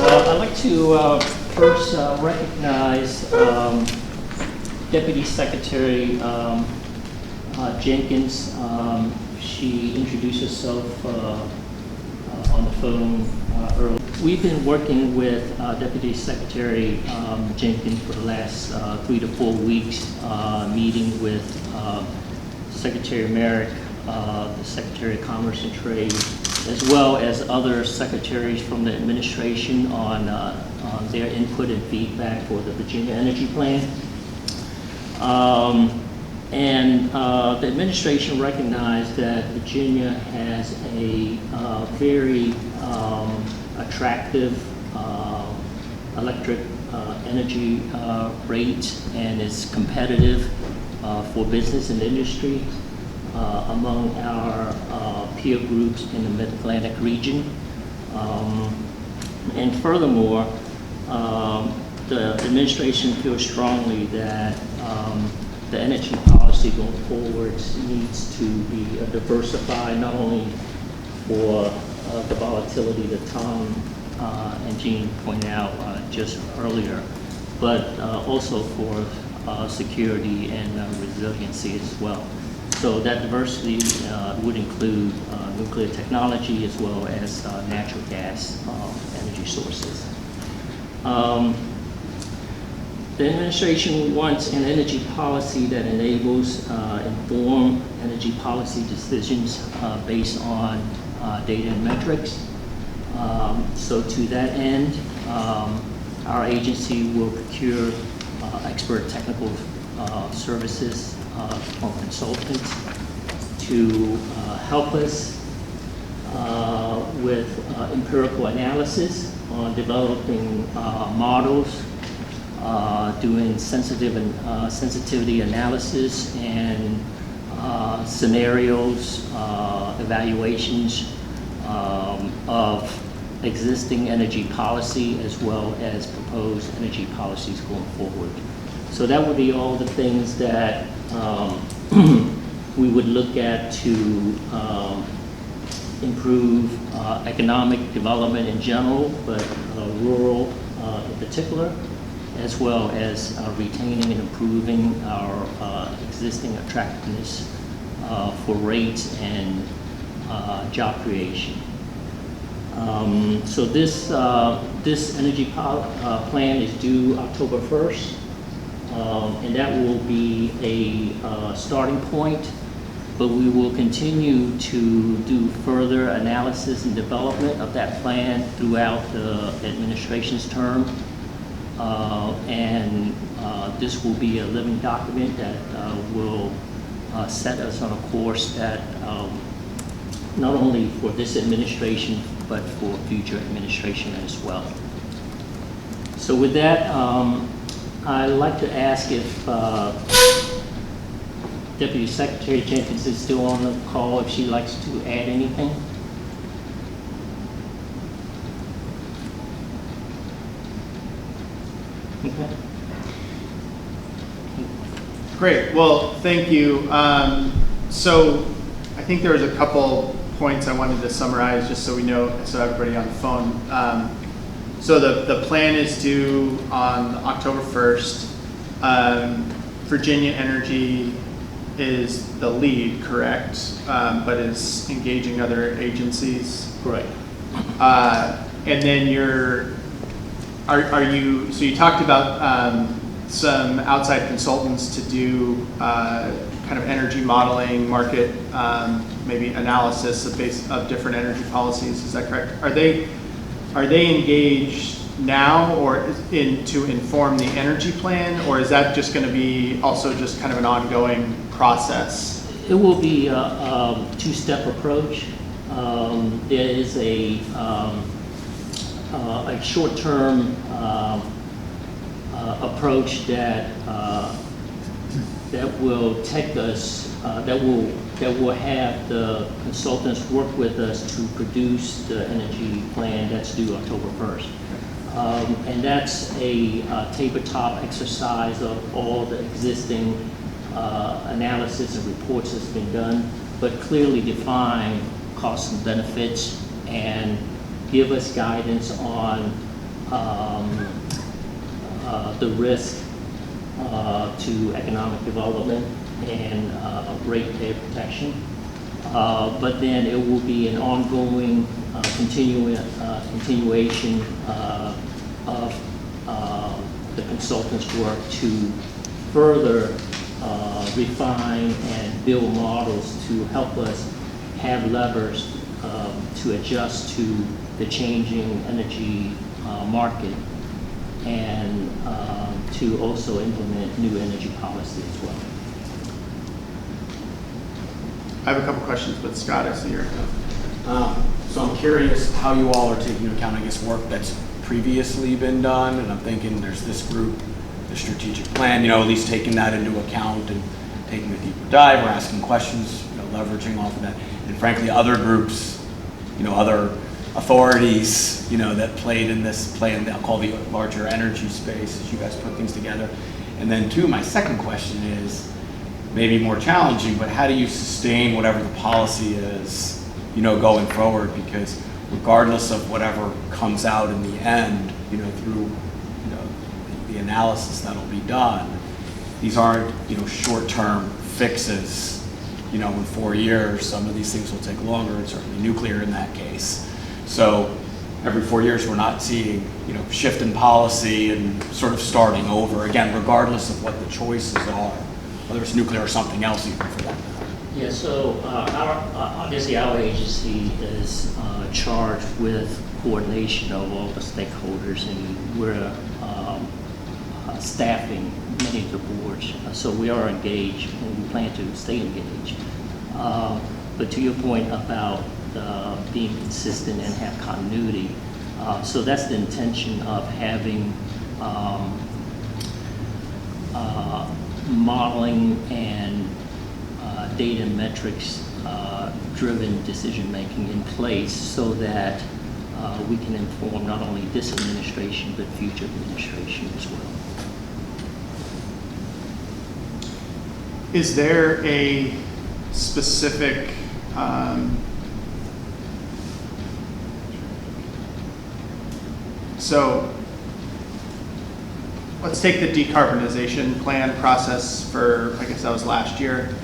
I'd like to first recognize Deputy Secretary Jenkins. She introduced herself on the phone earlier. We've been working with Deputy Secretary Jenkins for the last 3 to 4 weeks, meeting with Secretary Merrick, the Secretary of Commerce and Trade, as well as other secretaries from the administration on their input and feedback for the Virginia Energy Plan. The administration recognized that Virginia has a very attractive electric energy rate and is competitive for business and industry among our peer groups in the Mid-Atlantic region. And furthermore, the administration feels strongly that the energy policy going forward needs to be diversified, not only for the volatility that Tom and Jean pointed out just earlier, but also for security and resiliency as well. So that diversity would include nuclear technology as well as natural gas energy sources. The administration wants an energy policy that enables informed energy policy decisions based on data and metrics. So to that end, our agency will procure expert technical services from consultants to help us with empirical analysis on developing models, doing sensitivity analysis and scenarios, evaluations of existing energy policy as well as proposed energy policies going forward. So that would be all the things that we would look at to improve economic development in general, but rural in particular, as well as retaining and improving our existing attractiveness for rates and job creation. So this energy plan is due October 1st, and that will be a starting point, but we will continue to do further analysis and development of that plan throughout the administration's term. And this will be a living document that will set us on a course that not only for this administration, but for future administration as well. So with that, I'd like to ask if Deputy Secretary Jenkins is still on the call, if she likes to add anything. Okay. Great, well, thank you. So I think there was a couple points I wanted to summarize just so we know, so everybody on the phone. So the plan is due on October 1st. Virginia Energy is the lead, correct? But is engaging other agencies? Correct. And then so you talked about some outside consultants to do kind of energy modeling, market maybe analysis of different energy policies. Is that correct? Are they engaged now or to inform the energy plan, or is that just going to be also just kind of an ongoing process? It will be a two-step approach. There is a short-term approach that will take us, that will have the consultants work with us to produce the energy plan that's due October 1st. And that's a tabletop exercise of all the existing analysis and reports that's been done, but clearly define costs and benefits and give us guidance on the risk to economic development and ratepayer protection. But then it will be an ongoing continuation of the consultants' work to further refine and build models to help us have levers to adjust to the changing energy market and to also implement new energy policy as well. I have a couple questions, but Scott, I see your So I'm curious how you all are taking into account, I guess, work that's previously been done, and I'm thinking there's this group, the strategic plan, at least taking that into account and taking a deeper dive or asking questions, leveraging off of that. And frankly, other groups, other authorities, that played in this plan, I'll call the larger energy space as you guys put things together. And then two, my second question is maybe more challenging, but how do you sustain whatever the policy is, going forward? Because regardless of whatever comes out in the end, through, the analysis that'll be done, these aren't, short-term fixes, in 4 years. Some of these things will take longer, and certainly nuclear in that case. So every 4 years, we're not seeing, shift in policy and sort of starting over again, regardless of what the choices are, whether it's nuclear or something else even for that matter. Yeah, so obviously our agency is charged with coordination of all the stakeholders, and we're staffing many of the boards. So we are engaged, and we plan to stay engaged. But to your point about being consistent and have continuity, So that's the intention of having modeling and data and metrics driven decision making in place so that we can inform not only this administration but future administration as well. Is there a specific so let's take the decarbonization plan process for, I guess that was last year.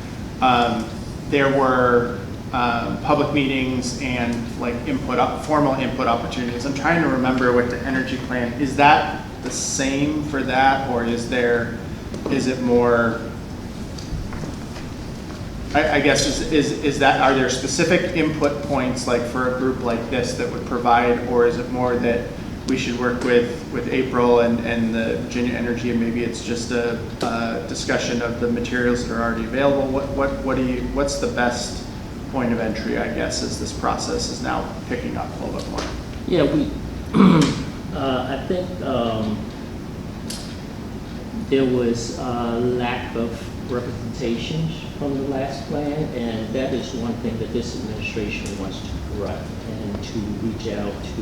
There were public meetings and like formal input opportunities. I'm trying to remember what the energy plan, is that the same for that, or is it more, I guess, is that, are there specific input points like for a group like this that would provide, or is it more that we should work with April and the Virginia Energy, and maybe it's just a discussion of the materials that are already available? What's the best point of entry, I guess, as this process is now picking up a little bit more? Yeah, I think there was a lack of representation from the last plan, and that is one thing that this administration wants to correct, and to reach out to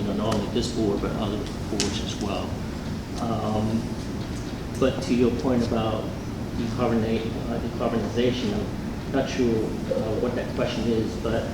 not only this board but other boards as well. But to your point about decarbonization, I'm not sure what that question is, but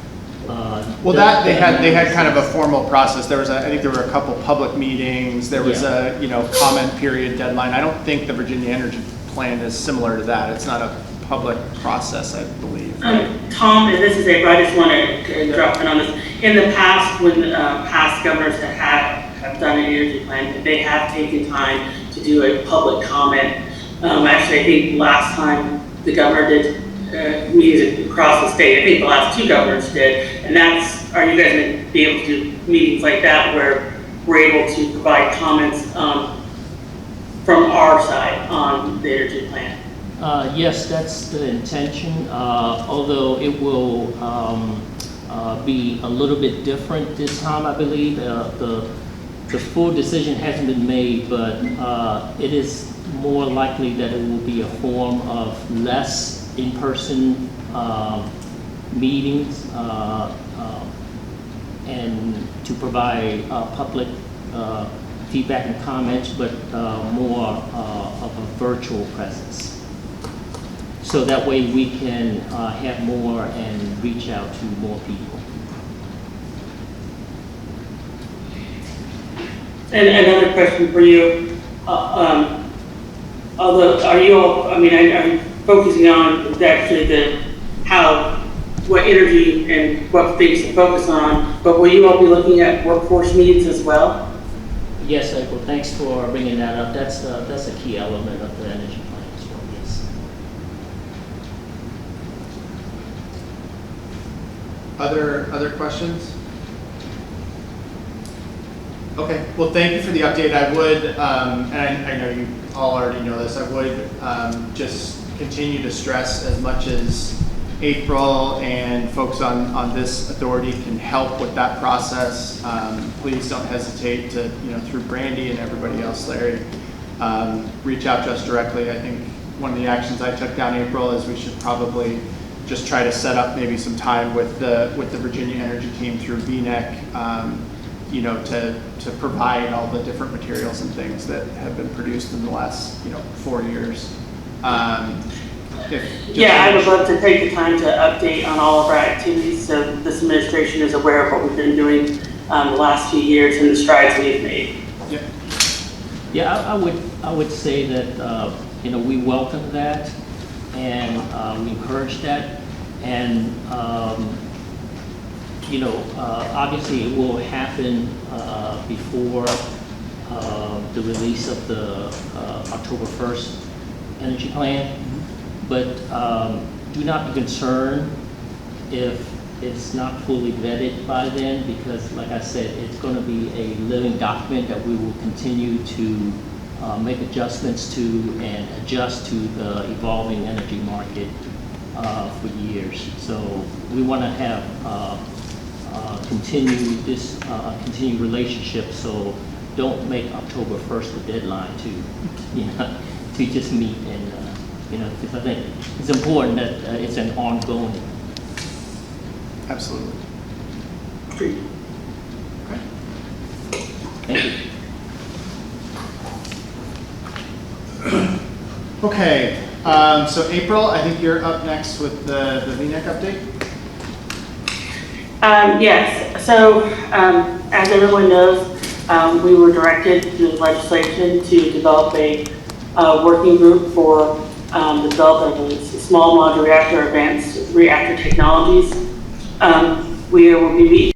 well, they had kind of a formal process. There was I think there were a couple public meetings. There was a comment period deadline. I don't think the Virginia Energy Plan is similar to that. It's not a public process, I believe. Tom, and this is April, I just want to drop in on this. In the past, when past governors have done an energy plan, they have taken time to do a public comment. Actually, I think last time the governor did meetings across the state, I think the last two governors did, and are you guys going to be able to do meetings like that where we're able to provide comments from our side on the energy plan? Yes, that's the intention, although it will be a little bit different this time, I believe. The full decision hasn't been made, but it is more likely that it will be a form of less in-person meetings and to provide public feedback and comments, but more of a virtual presence. So that way we can have more and reach out to more people. And another question for you. Although, are you all, are you focusing on actually what energy and what things to focus on, but will you all be looking at workforce needs as well? Yes, April, thanks for bringing that up. That's a key element of the energy plan as well, yes. Other questions? Okay, well, thank you for the update. I would, and I know you all already know this, I would just continue to stress, as much as April and folks on this authority can help with that process, please don't hesitate to, through Brandy and everybody else, Larry, reach out to us directly. I think one of the actions I took down April is we should probably just try to set up maybe some time with the Virginia Energy team through VNEC, to provide all the different materials and things that have been produced in the last 4 years. I would love to take the time to update on all of our activities so this administration is aware of what we've been doing the last few years and the strides we've made. Yeah, I would say that we welcome that, and we encourage that, and obviously it will happen before the release of the October 1st energy plan. But do not be concerned if it's not fully vetted by then, because like I said, it's going to be a living document that we will continue to make adjustments to and adjust to the evolving energy market for years. So we want to have continue this, continued relationship. So don't make October 1st the deadline to, to just meet and, because I think it's important that it's an ongoing. Absolutely. Agreed. Okay. Thank you. Okay, so April, I think you're up next with the VNEC update. Yes, so as everyone knows, we were directed through legislation to develop a working group for the development of a small modular reactor, advanced reactor technologies. We will be